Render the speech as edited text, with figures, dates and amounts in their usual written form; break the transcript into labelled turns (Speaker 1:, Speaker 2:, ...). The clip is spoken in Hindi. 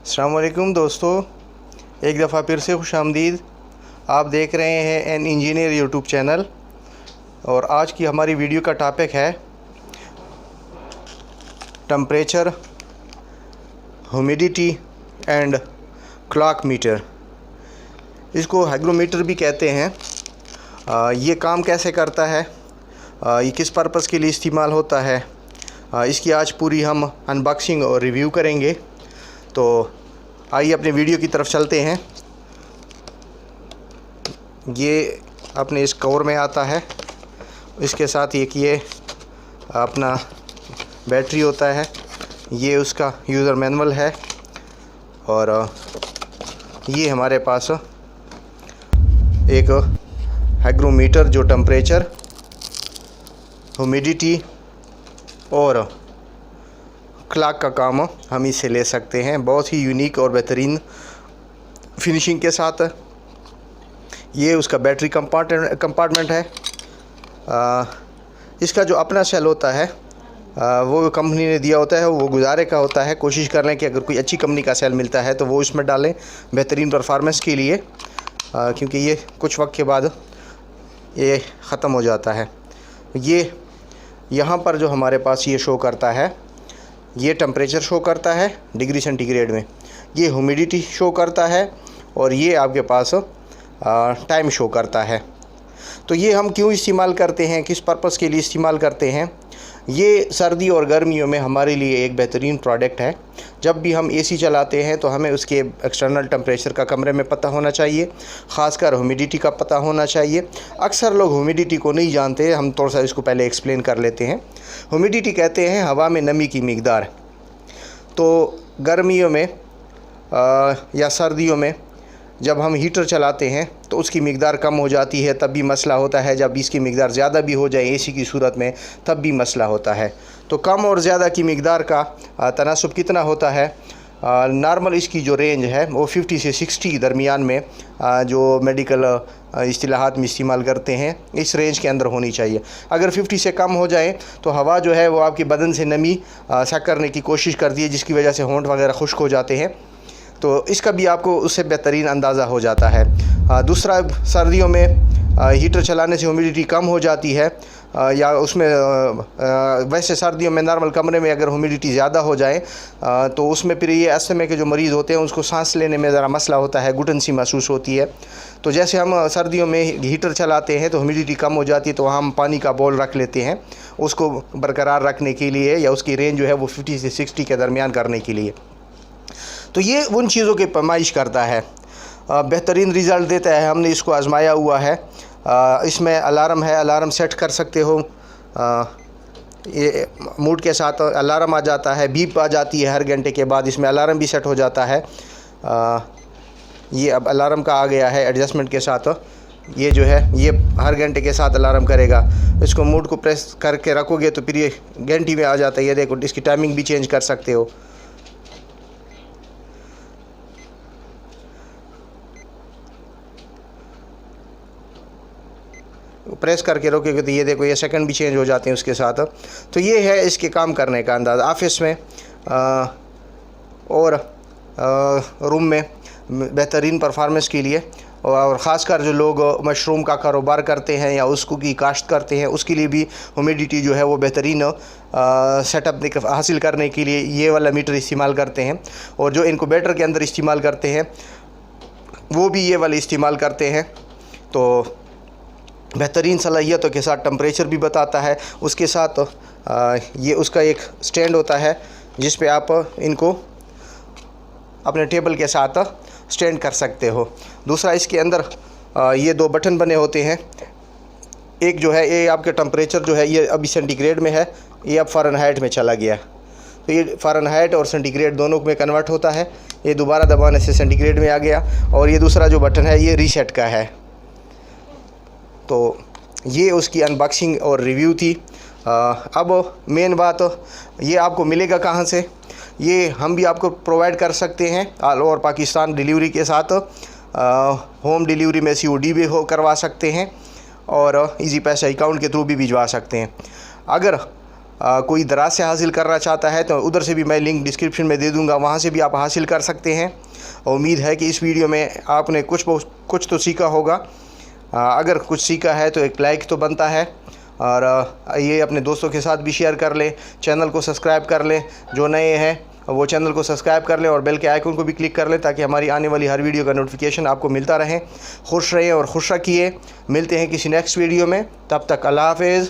Speaker 1: अस्सलाम वालेकुम दोस्तों, एक दफ़ा फिर से खुशामदीद। आप देख रहे हैं एन इंजीनियर यूट्यूब चैनल और आज की हमारी वीडियो का टॉपिक है temperature, humidity and clock meter. इसको हाइग्रोमीटर भी कहते हैं। ये काम कैसे करता है, ये किस पर्पज़ के लिए इस्तेमाल होता है, इसकी आज पूरी हम अनबॉक्सिंग और रिव्यू करेंगे। तो आइए अपने वीडियो की तरफ चलते हैं। ये अपने इस कवर में आता है, इसके साथ एक ये अपना बैटरी होता है, ये उसका यूज़र मैनुअल है और ये हमारे पास एक हाइग्रोमीटर जो टेम्परेचर, ह्यूमिडिटी और क्लॉक का काम हम इससे ले सकते हैं। बहुत ही यूनिक और बेहतरीन फिनिशिंग के साथ। ये उसका बैटरी कंपार्टमेंट है। इसका जो अपना सेल होता है वो कंपनी ने दिया होता है, वो गुजारे का होता है। कोशिश कर लें कि अगर कोई अच्छी कंपनी का सेल मिलता है तो वो इसमें डालें बेहतरीन परफॉर्मेंस के लिए, क्योंकि ये कुछ वक्त के बाद ये ख़त्म हो जाता है। ये यहाँ पर जो हमारे पास ये शो करता है, ये टेम्परेचर शो करता है डिग्री सेंटीग्रेड में, ये ह्यूमिडिटी शो करता है और ये आपके पास टाइम शो करता है। तो ये हम क्यों इस्तेमाल करते हैं, किस पर्पज़ के लिए इस्तेमाल करते हैं? ये सर्दी और गर्मियों में हमारे लिए एक बेहतरीन प्रोडक्ट है। जब भी हम एसी चलाते हैं तो हमें उसके एक्सटर्नल टेम्परेचर का कमरे में पता होना चाहिए, ख़ासकर ह्यूमिडिटी का पता होना चाहिए। अक्सर लोग ह्यूमिडिटी को नहीं जानते, हम थोड़ा सा इसको पहले एक्सप्लेन कर लेते हैं। ह्यूमिडिटी कहते हैं हवा में नमी की मिक़दार। तो गर्मियों में या सर्दियों में जब हम हीटर चलाते हैं तो उसकी मिक़दार कम हो जाती है, तब भी मसला होता है। जब इसकी मिक़दार ज़्यादा भी हो जाए एसी की सूरत में, तब भी मसला होता है। तो कम और ज़्यादा की मिक़दार का तनासुब कितना होता है? नॉर्मल इसकी जो रेंज है वो 50 से 60 दरमियान में, जो मेडिकल इस्तिलाहात में इस्तेमाल करते हैं, इस रेंज के अंदर होनी चाहिए। अगर 50 से कम हो जाए तो हवा जो है वो आपके बदन से नमी सक करने की कोशिश करती है, जिसकी वजह से होंठ वगैरह खुश्क हो जाते हैं। तो इसका भी आपको उससे बेहतरीन अंदाज़ा हो जाता है। दूसरा, सर्दियों में हीटर चलाने से ह्यूमिडिटी कम हो जाती है, या उसमें वैसे सर्दियों में नॉर्मल कमरे में अगर ह्यूमिडिटी ज़्यादा हो जाए तो उसमें फिर ये अस्थमा के जो मरीज़ होते हैं उसको सांस लेने में ज़रा मसला होता है, घुटन सी महसूस होती है। तो जैसे हम सर्दियों में हीटर चलाते हैं तो ह्यूमिडिटी कम हो जाती है, तो हम पानी का बॉल रख लेते हैं उसको बरकरार रखने के लिए, या उसकी रेंज जो है वो 50 से 60 के दरमियान करने के लिए। तो ये उन चीज़ों की पैमाइश करता है, बेहतरीन रिज़ल्ट देता है। हमने इसको आज़माया हुआ है। इसमें अलार्म है, अलार्म सेट कर सकते हो। ये मूड के साथ अलार्म आ जाता है, बीप आ जाती है हर घंटे के बाद, इसमें अलार्म भी सेट हो जाता है। ये अब अलार्म का आ गया है एडजस्टमेंट के साथ। ये जो है ये हर घंटे के साथ अलार्म करेगा। इसको मूड को प्रेस करके रखोगे तो फिर ये घंटी में आ जाता है। ये देखो, इसकी टाइमिंग भी चेंज कर सकते हो। प्रेस करके रोकेंगे तो ये देखो, ये सेकंड भी चेंज हो जाते हैं उसके साथ। तो ये है इसके काम करने का अंदाज़। ऑफिस में और रूम में बेहतरीन परफॉर्मेंस के लिए, और ख़ासकर जो लोग मशरूम का कारोबार करते हैं या उसको की काश्त करते हैं, उसके लिए भी ह्यूमिडिटी जो है वो बेहतरीन सेटअप हासिल करने के लिए ये वाला मीटर इस्तेमाल करते हैं। और जो इनक्यूबेटर के अंदर इस्तेमाल करते हैं वो भी ये वाले इस्तेमाल करते हैं। तो बेहतरीन सलाहियतों के साथ टेम्परेचर भी बताता है। उसके साथ ये उसका एक स्टैंड होता है जिस पे आप इनको अपने टेबल के साथ स्टैंड कर सकते हो। दूसरा, इसके अंदर ये दो बटन बने होते हैं। एक जो है ये आपके टेम्परेचर जो है ये अभी सेंटीग्रेड में है, ये अब फ़ारेनहाइट में चला गया। तो ये फ़ारेनहाइट और सेंटीग्रेड दोनों में कन्वर्ट होता है। ये दोबारा दबाने से सेंटीग्रेड में आ गया। और ये दूसरा जो बटन है ये रीसेट का है। तो ये उसकी अनबॉक्सिंग और रिव्यू थी। अब मेन बात, ये आपको मिलेगा कहाँ से? ये हम भी आपको प्रोवाइड कर सकते हैं ऑल ओवर पाकिस्तान डिलीवरी के साथ। होम डिलीवरी में COD भी करवा सकते हैं और इजी पैसा अकाउंट के थ्रू भी भिजवा सकते हैं। अगर कोई दराज से हासिल करना चाहता है तो उधर से भी मैं लिंक डिस्क्रिप्शन में दे दूँगा, वहाँ से भी आप हासिल कर सकते हैं। उम्मीद है कि इस वीडियो में आपने कुछ तो सीखा होगा। अगर कुछ सीखा है तो एक लाइक तो बनता है, और ये अपने दोस्तों के साथ भी शेयर कर लें। चैनल को सब्सक्राइब कर लें, जो नए हैं वो चैनल को सब्सक्राइब कर लें और बेल के आइकन को भी क्लिक कर लें, ताकि हमारी आने वाली हर वीडियो का नोटिफिकेशन आपको मिलता रहे। खुश रहें और खुश रखिए। मिलते हैं किसी नेक्स्ट वीडियो में, तब तक अल्लाह हाफ़िज़।